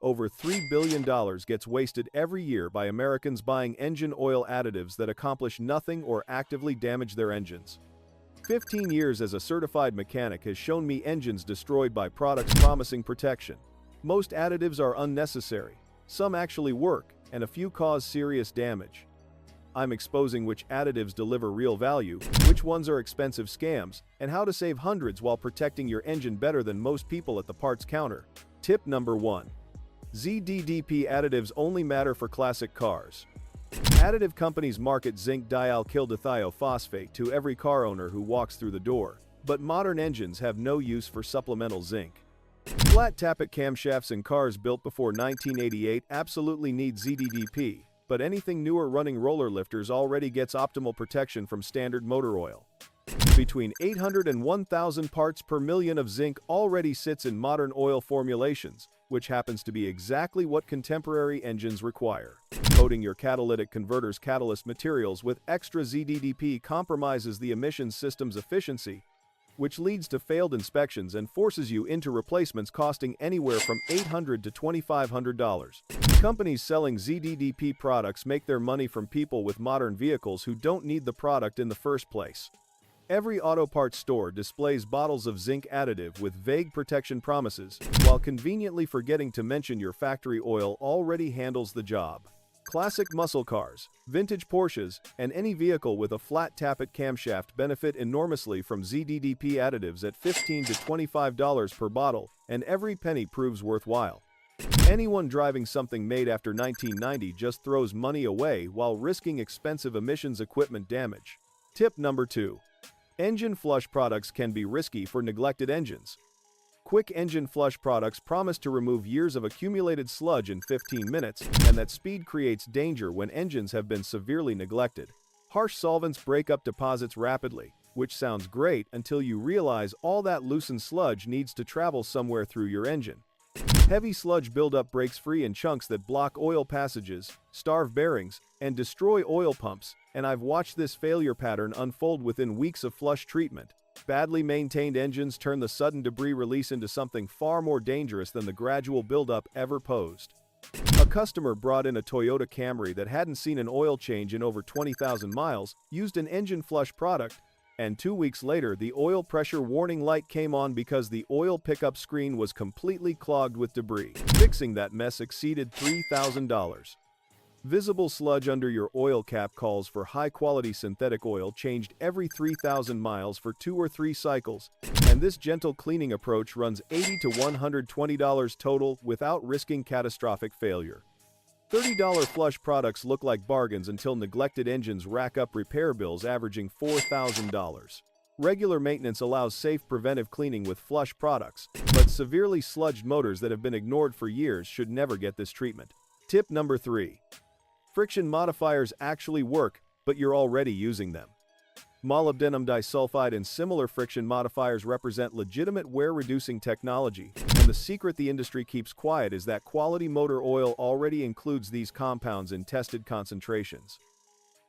Over $3 billion gets wasted every year by Americans buying engine oil additives that accomplish nothing or actively damage their engines. 15 years as a certified mechanic has shown me engines destroyed by products promising protection. Most additives are unnecessary, some actually work, and a few cause serious damage. I'm exposing which additives deliver real value, which ones are expensive scams, and how to save hundreds while protecting your engine better than most people at the parts counter. Tip number 1. ZDDP additives only matter for classic cars. Additive companies market zinc dialkylthiophosphate to every car owner who walks through the door, but modern engines have no use for supplemental zinc. Flat tappet camshafts in cars built before 1988 absolutely need ZDDP, but anything newer running roller lifters already gets optimal protection from standard motor oil. Between 800 and 1,000 parts per million of zinc already sits in modern oil formulations, which happens to be exactly what contemporary engines require. Coating your catalytic converter's catalyst materials with extra ZDDP compromises the emissions system's efficiency, which leads to failed inspections and forces you into replacements costing anywhere from $800 to $2,500. Companies selling ZDDP products make their money from people with modern vehicles who don't need the product in the first place. Every auto parts store displays bottles of zinc additive with vague protection promises, while conveniently forgetting to mention your factory oil already handles the job. Classic muscle cars, vintage Porsches, and any vehicle with a flat tappet camshaft benefit enormously from ZDDP additives at $15 to $25 per bottle, and every penny proves worthwhile. Anyone driving something made after 1990 just throws money away while risking expensive emissions equipment damage. Tip number 2. Engine flush products can be risky for neglected engines. Quick engine flush products promise to remove years of accumulated sludge in 15 minutes, and that speed creates danger when engines have been severely neglected. Harsh solvents break up deposits rapidly, which sounds great until you realize all that loosened sludge needs to travel somewhere through your engine. Heavy sludge buildup breaks free in chunks that block oil passages, starve bearings, and destroy oil pumps, and I've watched this failure pattern unfold within weeks of flush treatment. Badly maintained engines turn the sudden debris release into something far more dangerous than the gradual buildup ever posed. A customer brought in a Toyota Camry that hadn't seen an oil change in over 20,000 miles, used an engine flush product, and 2 weeks later the oil pressure warning light came on because the oil pickup screen was completely clogged with debris. Fixing that mess exceeded $3,000. Visible sludge under your oil cap calls for high-quality synthetic oil changed every 3,000 miles for 2 or 3 cycles, and this gentle cleaning approach runs $80 to $120 total without risking catastrophic failure. $30 flush products look like bargains until neglected engines rack up repair bills averaging $4,000. Regular maintenance allows safe preventive cleaning with flush products, but severely sludged motors that have been ignored for years should never get this treatment. Tip number 3. Friction modifiers actually work, but you're already using them. Molybdenum disulfide and similar friction modifiers represent legitimate wear-reducing technology, and the secret the industry keeps quiet is that quality motor oil already includes these compounds in tested concentrations.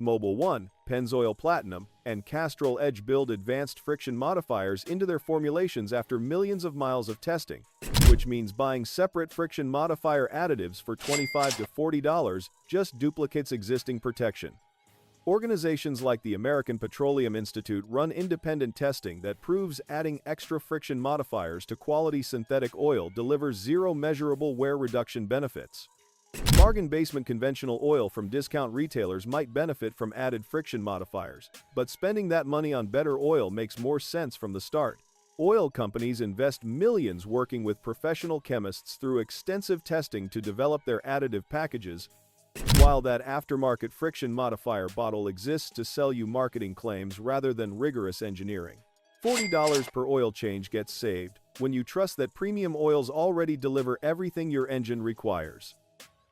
Mobil 1, Pennzoil Platinum, and Castrol Edge build advanced friction modifiers into their formulations after millions of miles of testing, which means buying separate friction modifier additives for $25 to $40 just duplicates existing protection. Organizations like the American Petroleum Institute run independent testing that proves adding extra friction modifiers to quality synthetic oil delivers zero measurable wear reduction benefits. Bargain basement conventional oil from discount retailers might benefit from added friction modifiers, but spending that money on better oil makes more sense from the start. Oil companies invest millions working with professional chemists through extensive testing to develop their additive packages, while that aftermarket friction modifier bottle exists to sell you marketing claims rather than rigorous engineering. $40 per oil change gets saved when you trust that premium oils already deliver everything your engine requires.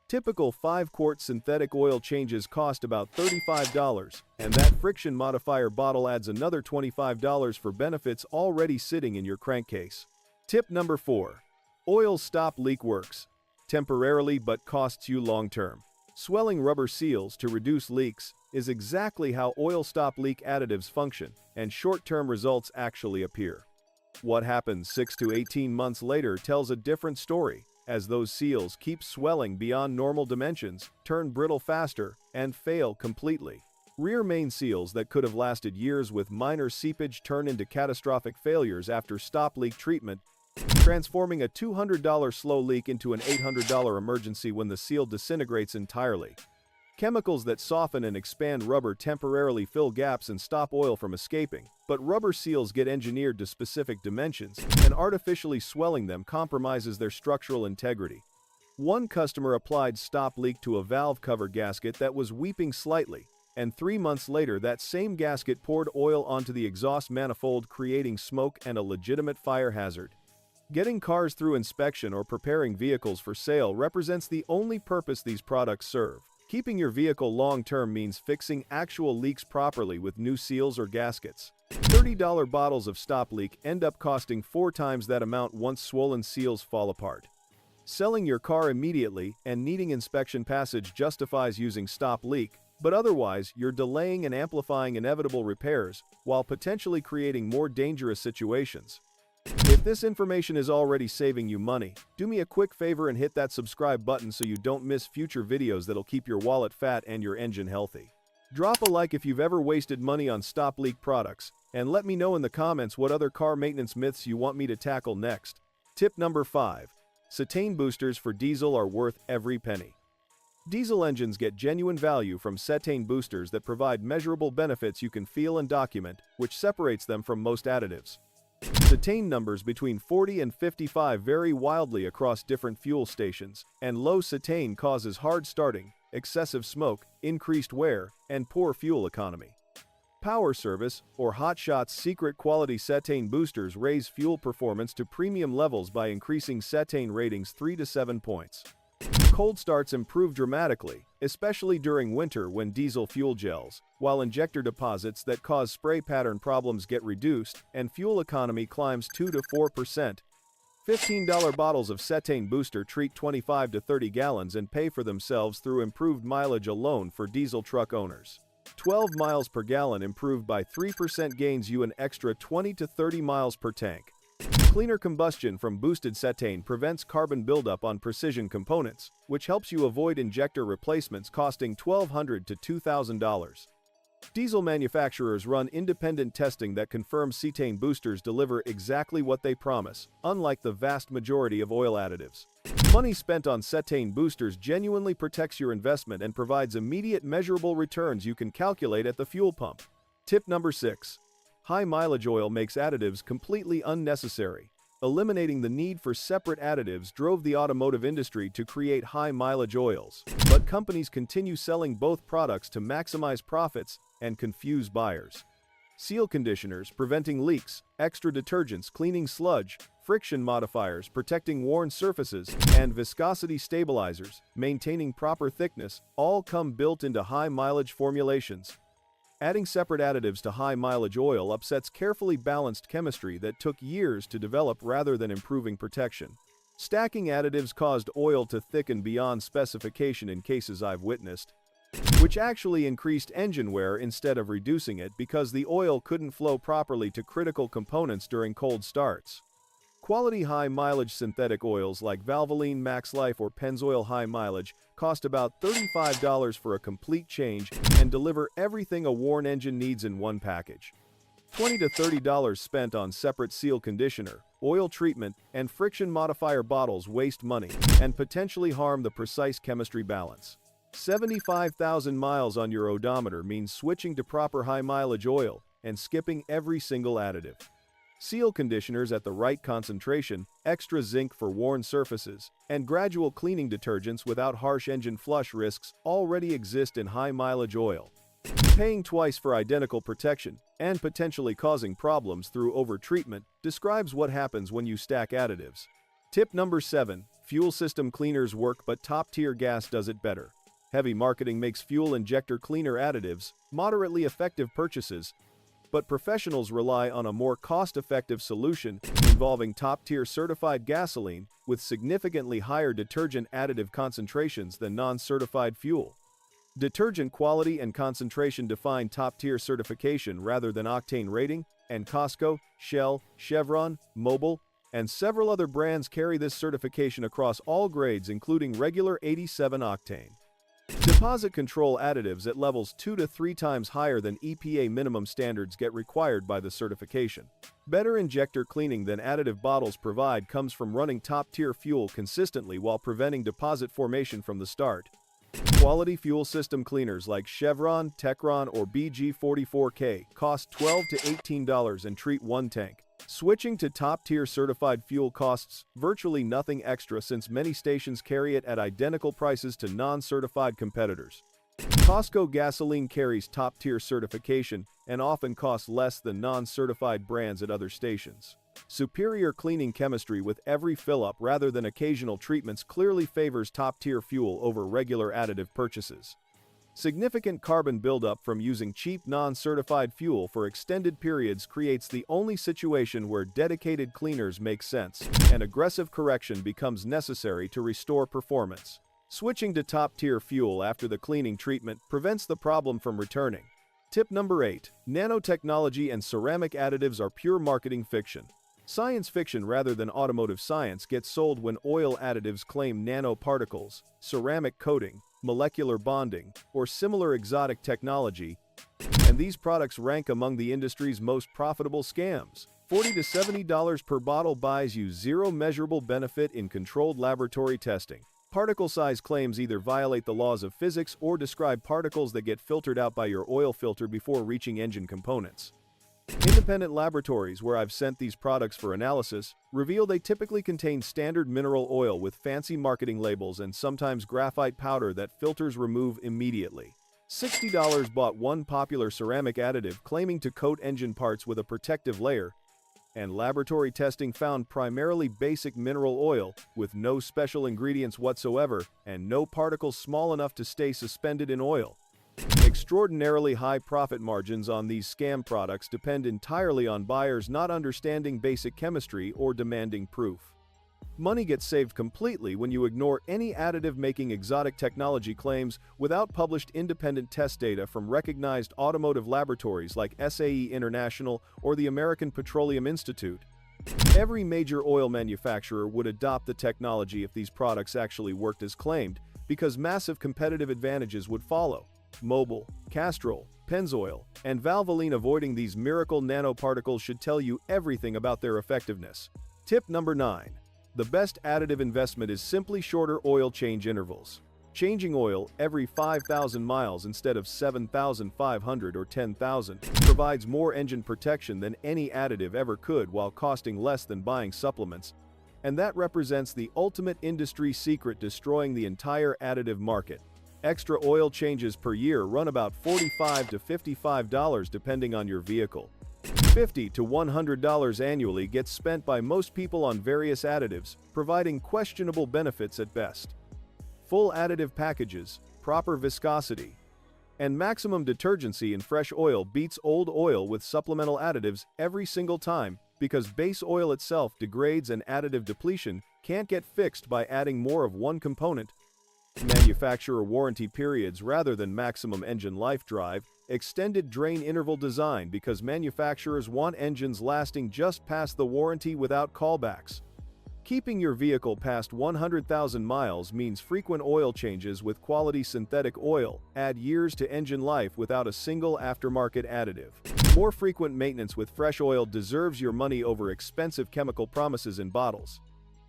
Typical 5-quart synthetic oil changes cost about $35, and that friction modifier bottle adds another $25 for benefits already sitting in your crankcase. Tip number 4. Oil stop leak works temporarily but costs you long-term. Swelling rubber seals to reduce leaks is exactly how oil stop leak additives function, and short-term results actually appear. What happens 6 to 18 months later tells a different story. as those seals keep swelling beyond normal dimensions, turn brittle faster, and fail completely. Rear main seals that could have lasted years with minor seepage turn into catastrophic failures after stop leak treatment, transforming a $200 slow leak into an $800 emergency when the seal disintegrates entirely. Chemicals that soften and expand rubber temporarily fill gaps and stop oil from escaping, but rubber seals get engineered to specific dimensions, and artificially swelling them compromises their structural integrity. One customer applied stop leak to a valve cover gasket that was weeping slightly, and 3 months later that same gasket poured oil onto the exhaust manifold, creating smoke and a legitimate fire hazard. Getting cars through inspection or preparing vehicles for sale represents the only purpose these products serve. Keeping your vehicle long-term means fixing actual leaks properly with new seals or gaskets. $30 bottles of stop leak end up costing 4 times that amount once swollen seals fall apart. Selling your car immediately and needing inspection passage justifies using stop leak, but otherwise you're delaying and amplifying inevitable repairs while potentially creating more dangerous situations. If this information is already saving you money, do me a quick favor and hit that subscribe button so you don't miss future videos that'll keep your wallet fat and your engine healthy. Drop a like if you've ever wasted money on stop leak products, and let me know in the comments what other car maintenance myths you want me to tackle next. Tip number 5. Cetane boosters for diesel are worth every penny. Diesel engines get genuine value from cetane boosters that provide measurable benefits you can feel and document, which separates them from most additives. Cetane numbers between 40 and 55 vary wildly across different fuel stations, and low cetane causes hard starting, excessive smoke, increased wear, and poor fuel economy. Power Service, or Hot Shot's secret quality cetane boosters raise fuel performance to premium levels by increasing cetane ratings 3 to 7 points. Cold starts improve dramatically, especially during winter when diesel fuel gels, while injector deposits that cause spray pattern problems get reduced, and fuel economy climbs 2 to 4%. $15 bottles of cetane booster treat 25 to 30 gallons and pay for themselves through improved mileage alone for diesel truck owners. 12 miles per gallon improved by 3% gains you an extra 20 to 30 miles per tank. Cleaner combustion from boosted cetane prevents carbon buildup on precision components, which helps you avoid injector replacements costing $1,200 to $2,000. Diesel manufacturers run independent testing that confirms cetane boosters deliver exactly what they promise, unlike the vast majority of oil additives. Money spent on cetane boosters genuinely protects your investment and provides immediate measurable returns you can calculate at the fuel pump. Tip number 6. High mileage oil makes additives completely unnecessary. Eliminating the need for separate additives drove the automotive industry to create high mileage oils, but companies continue selling both products to maximize profits and confuse buyers. Seal conditioners preventing leaks, extra detergents cleaning sludge, friction modifiers protecting worn surfaces, and viscosity stabilizers maintaining proper thickness all come built into high mileage formulations. Adding separate additives to high mileage oil upsets carefully balanced chemistry that took years to develop rather than improving protection. Stacking additives caused oil to thicken beyond specification in cases I've witnessed, which actually increased engine wear instead of reducing it because the oil couldn't flow properly to critical components during cold starts. Quality high-mileage synthetic oils like Valvoline Max Life or Pennzoil High Mileage cost about $35 for a complete change and deliver everything a worn engine needs in one package. $20 to $30 spent on separate seal conditioner, oil treatment, and friction modifier bottles waste money and potentially harm the precise chemistry balance. 75,000 miles on your odometer means switching to proper high-mileage oil and skipping every single additive. Seal conditioners at the right concentration, extra zinc for worn surfaces, and gradual cleaning detergents without harsh engine flush risks already exist in high-mileage oil. Paying twice for identical protection and potentially causing problems through over-treatment describes what happens when you stack additives. Tip number 7. Fuel system cleaners work, but top-tier gas does it better. Heavy marketing makes fuel injector cleaner additives moderately effective purchases, but professionals rely on a more cost-effective solution involving top-tier certified gasoline with significantly higher detergent additive concentrations than non-certified fuel. Detergent quality and concentration define top-tier certification rather than octane rating, and Costco, Shell, Chevron, Mobil, and several other brands carry this certification across all grades including regular 87 octane. Deposit control additives at levels 2 to 3 times higher than EPA minimum standards get required by the certification. Better injector cleaning than additive bottles provide comes from running top-tier fuel consistently while preventing deposit formation from the start. Quality fuel system cleaners like Chevron, Techron, or BG44K cost $12 to $18 and treat one tank. Switching to top-tier certified fuel costs virtually nothing extra since many stations carry it at identical prices to non-certified competitors. Costco gasoline carries top-tier certification and often costs less than non-certified brands at other stations. Superior cleaning chemistry with every fill-up rather than occasional treatments clearly favors top-tier fuel over regular additive purchases. Significant carbon buildup from using cheap non-certified fuel for extended periods creates the only situation where dedicated cleaners make sense, and aggressive correction becomes necessary to restore performance. Switching to top-tier fuel after the cleaning treatment prevents the problem from returning. Tip number 8. Nanotechnology and ceramic additives are pure marketing fiction. Science fiction rather than automotive science gets sold when oil additives claim nanoparticles, ceramic coating, molecular bonding, or similar exotic technology, and these products rank among the industry's most profitable scams. $40 to $70 per bottle buys you zero measurable benefit in controlled laboratory testing. Particle size claims either violate the laws of physics or describe particles that get filtered out by your oil filter before reaching engine components. Independent laboratories where I've sent these products for analysis reveal they typically contain standard mineral oil with fancy marketing labels and sometimes graphite powder that filters remove immediately. $60 bought one popular ceramic additive claiming to coat engine parts with a protective layer, and laboratory testing found primarily basic mineral oil with no special ingredients whatsoever and no particles small enough to stay suspended in oil. Extraordinarily high profit margins on these scam products depend entirely on buyers not understanding basic chemistry or demanding proof. Money gets saved completely when you ignore any additive making exotic technology claims without published independent test data from recognized automotive laboratories like SAE International or the American Petroleum Institute. Every major oil manufacturer would adopt the technology if these products actually worked as claimed, because massive competitive advantages would follow. Mobil, Castrol, Pennzoil, and Valvoline avoiding these miracle nanoparticles should tell you everything about their effectiveness. Tip number 9. The best additive investment is simply shorter oil change intervals. Changing oil every 5,000 miles instead of 7,500 or 10,000 provides more engine protection than any additive ever could while costing less than buying supplements, and that represents the ultimate industry secret destroying the entire additive market. Extra oil changes per year run about $45 to $55 depending on your vehicle. $50 to $100 annually gets spent by most people on various additives, providing questionable benefits at best. Full additive packages, proper viscosity, and maximum detergency in fresh oil beats old oil with supplemental additives every single time because base oil itself degrades and additive depletion can't get fixed by adding more of one component. Manufacturer warranty periods rather than maximum engine life drive, extended drain interval design because manufacturers want engines lasting just past the warranty without callbacks. Keeping your vehicle past 100,000 miles means frequent oil changes with quality synthetic oil add years to engine life without a single aftermarket additive. More frequent maintenance with fresh oil deserves your money over expensive chemical promises in bottles.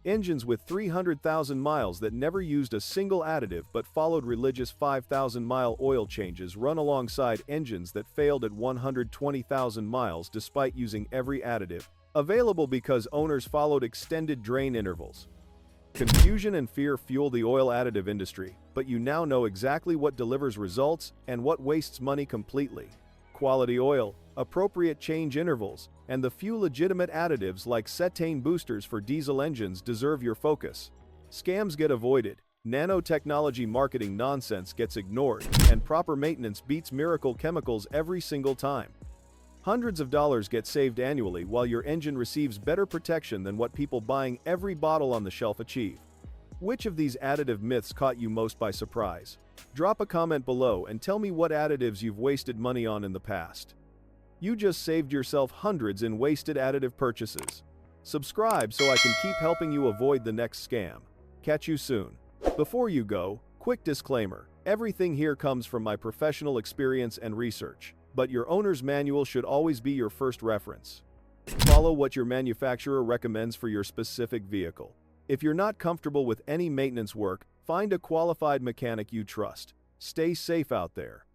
Engines with 300,000 miles that never used a single additive but followed religious 5,000-mile oil changes run alongside engines that failed at 120,000 miles despite using every additive available because owners followed extended drain intervals. Confusion and fear fuel the oil additive industry, but you now know exactly what delivers results and what wastes money completely. Quality oil, appropriate change intervals, and the few legitimate additives like cetane boosters for diesel engines deserve your focus. Scams get avoided, nanotechnology marketing nonsense gets ignored, and proper maintenance beats miracle chemicals every single time. Hundreds of dollars get saved annually while your engine receives better protection than what people buying every bottle on the shelf achieve. Which of these additive myths caught you most by surprise? Drop a comment below and tell me what additives you've wasted money on in the past. You just saved yourself hundreds in wasted additive purchases. Subscribe so I can keep helping you avoid the next scam. Catch you soon. Before you go, quick disclaimer. Everything here comes from my professional experience and research, but your owner's manual should always be your first reference. Follow what your manufacturer recommends for your specific vehicle. If you're not comfortable with any maintenance work, find a qualified mechanic you trust. Stay safe out there.